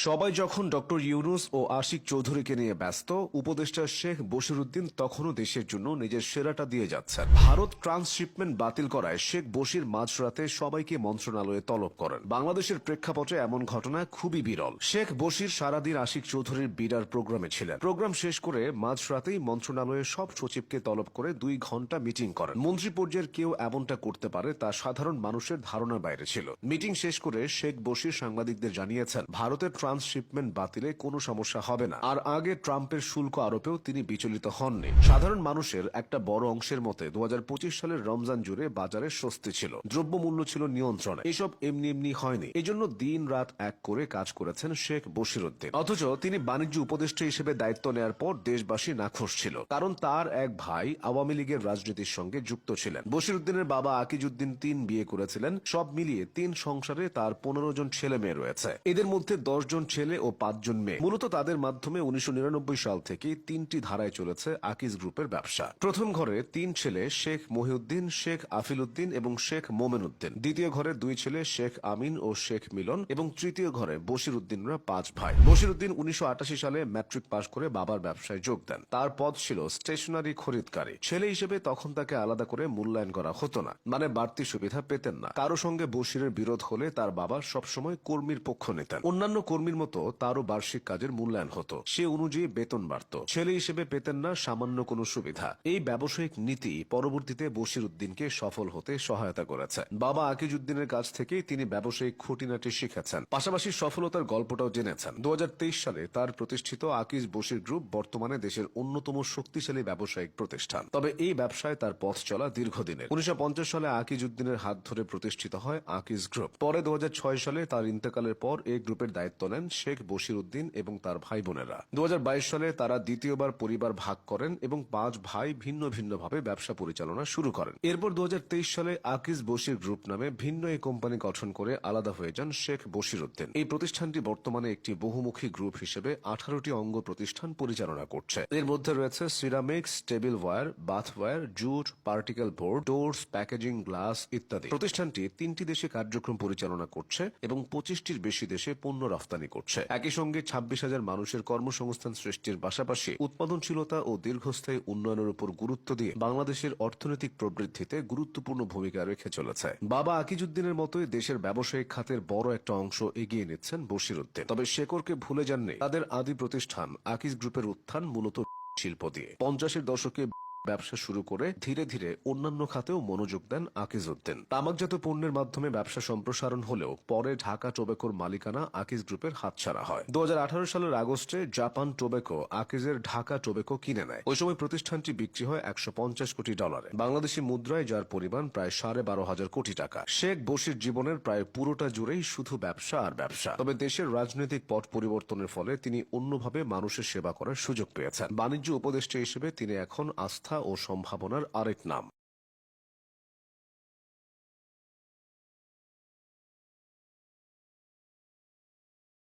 সবাই যখন ডক্টর ইউনুস ও আশিক চৌধুরীকে নিয়ে ব্যস্ত, উপদেষ্টা শেখ বশিরউদ্দিন তখনও দেশের জন্য নিজের সেরাটা দিয়ে যাচ্ছেন। ভারত ট্রান্সশিপমেন্ট বাতিল করায় শেখ বশির মাঝরাতে সবাইকে মন্ত্রণালয়ে তলব করেন। বাংলাদেশের প্রেক্ষাপটে এমন ঘটনা খুবই বিরল। শেখ বশির সারাদিন আশিক চৌধুরীর বিরার প্রোগ্রামে ছিলেন। প্রোগ্রাম শেষ করে মাঝরাতেই মন্ত্রণালয়ের সব সচিবকে তলব করে 2 ঘন্টা মিটিং করেন। মন্ত্রী পর্যায়ের কেউ এমনটা করতে পারে তা সাধারণ মানুষের ধারণার বাইরে ছিল। মিটিং শেষ করে শেখ বশির সাংবাদিকদের জানিয়েছেন, ভারতের ট্রান্সশিপমেন্ট বাতিলে কোনো সমস্যা হবে না। আর আগে ট্রাম্পের শুল্ক আরোপেও তিনি বিচলিত হননি। সাধারণ মানুষের একটা বড় অংশের মতে 2025 সালের রমজান জুড়ে বাজারে স্বস্তি ছিল, দ্রব্যমূল্য ছিল নিয়ন্ত্রণে। এসব এমনি এমনি হয়নি। এজন্য দিন রাত এক করে কাজ করেছেন শেখ বশিরউদ্দিন। অথচ তিনি বাণিজ্য উপদেষ্টা হিসেবে দায়িত্ব নেয়ার পর দেশবাসী নাখোশ ছিল, কারণ তার এক ভাই আওয়ামী লীগের রাজনীতির সঙ্গে যুক্ত ছিলেন। বশিরউদ্দিনের বাবা আকিজউদ্দিন 3 বিয়ে করেছিলেন। সব মিলিয়ে 3 সংসারে তার 15 জন ছেলে মেয়ে রয়েছে। এদের মধ্যে 10 জন ছেলে ও 5 জন মেয়ে। মূলত তাদের মাধ্যমে 1999 সাল থেকে 3টি ধারায় চলেছে আকিজ গ্রুপের ব্যবসা। প্রথম ঘরে 3 ছেলে, শেখ মহিউদ্দিন, শেখ আফিল উদ্দিন এবং শেখ মোমেন উদ্দিন। দ্বিতীয় ঘরে 2 ছেলে, শেখ আমিন ও শেখ মিলন, এবং তৃতীয় ঘরে বশিরউদ্দিনরা 5 ভাই। বশিরউদ্দিন 1988 সালে ম্যাট্রিক পাশ করে বাবার ব্যবসায় যোগ দেন। তার পদ ছিল স্টেশনারি খরিদকারী। ছেলে হিসেবে তখন তাকে আলাদা করে মূল্যায়ন করা হতো না, মানে বাড়তি সুবিধা পেতেন না। কারো সঙ্গে বশিরের বিরোধ হলে তার বাবা সবসময় কর্মীর পক্ষ নিতেন। অন্যান্য কর্মীর মতো তারও বার্ষিক কাজের মূল্যায়ন হতো, সে অনুযায়ী বেতন বাড়ত। ছেলে হিসেবে পেতেন না সামান্য কোনো সুবিধা। এই ব্যবসায়িক নীতি পরবর্তীতে বশিরউদ্দিনকে সফল হতে সহায়তা করেছে। বাবা আকিজউদ্দিনের কাছ থেকেই তিনি ব্যবসায়িক খুঁটিনাটি শিখেছেন, পাশাপাশি সফলতার গল্পটাও জেনেছেন। 2023 সালে তার প্রতিষ্ঠিত আকিজ বশির গ্রুপ বর্তমানে দেশের অন্যতম শক্তিশালী ব্যবসায়িক প্রতিষ্ঠান। তবে এই ব্যবসায় তার পথ চলা দীর্ঘদিনের। 1950 সালে আকিজউদ্দিনের হাত ধরে প্রতিষ্ঠিত হয় আকিজ গ্রুপ। পরে 2006 সালে তার ইন্তেকালের পর এই গ্রুপের দায়িত্ব নেন শেখ বশিরউদ্দিন এবং তার ভাই বোনেরা। 2022 সালে তারা দ্বিতীয়বার পরিবার ভাগ করেন এবং 5 ভাই ভিন্ন ভিন্নভাবে ব্যবসা পরিচালনা শুরু করেন। এরপর 2023 সালে আকিজ বশির গ্রুপ নামে ভিন্ন এই কোম্পানি গঠন করে আলাদা হয়ে যান শেখ বশিরউদ্দিন। এই প্রতিষ্ঠানটি বর্তমানে একটি বহুমুখী গ্রুপ হিসেবে 18টি অঙ্গ প্রতিষ্ঠান পরিচালনা করছে। এর মধ্যে রয়েছে ceramics, table ware, bath ware, jute, particle board, doors, packaging, glass ইত্যাদি। প্রতিষ্ঠানটি 3টি দেশে কার্যক্রম পরিচালনা করছে এবং 25টির বেশি দেশে পণ্য রফতানি করছে। একই সঙ্গে 26,000 মানুষের কর্মসংস্থান সৃষ্টির পাশাপাশি উৎপাদনশীলতা ও দীর্ঘস্থায়ী উন্নয়নের উপর গুরুত্ব দিয়ে বাংলাদেশের অর্থনৈতিক প্রবৃদ্ধিতে গুরুত্বপূর্ণ ভূমিকা রেখে চলেছে। বাবা আকিজউদ্দিনের মতোই দেশের ব্যবসায়িক খাতের বড় একটা অংশ এগিয়ে নিচ্ছেন বশিরউদ্দিন। তবে শেকড়কে ভুলে যাননি। তাদের আদি প্রতিষ্ঠান আকিজ গ্রুপের উত্থান মূলত শিল্প দিয়ে। 50-এর দশকে ব্যবসা শুরু করে ধীরে ধীরে অন্যান্য খাতেও মনোযোগ দেন আকিজউদ্দিন। তামাকজাত পণ্যের মাধ্যমে ব্যবসা সম্প্রসারণ হলেও পরে ঢাকা টোব্যাকোর মালিকানা আকিজ গ্রুপের হাতছাড়া হয়। 2018 সালের আগস্টে জাপান টোব্যাকো আকিজের ঢাকা টোব্যাকো কিনে নেয়। ওই সময় প্রতিষ্ঠানটি বিক্রি হয় $150 কোটি। বাংলাদেশি মুদ্রায় যার পরিমাণ প্রায় 12,500 কোটি টাকা। শেখ বশির জীবনের প্রায় পুরোটা জুড়েই শুধু ব্যবসা আর ব্যবসা। তবে দেশের রাজনৈতিক পট পরিবর্তনের ফলে তিনি অন্যভাবে মানুষের সেবা করার সুযোগ পেয়েছেন। বাণিজ্য উপদেষ্টা হিসেবে তিনি এখন আস্থা ও সম্ভাবনার আরেক নাম।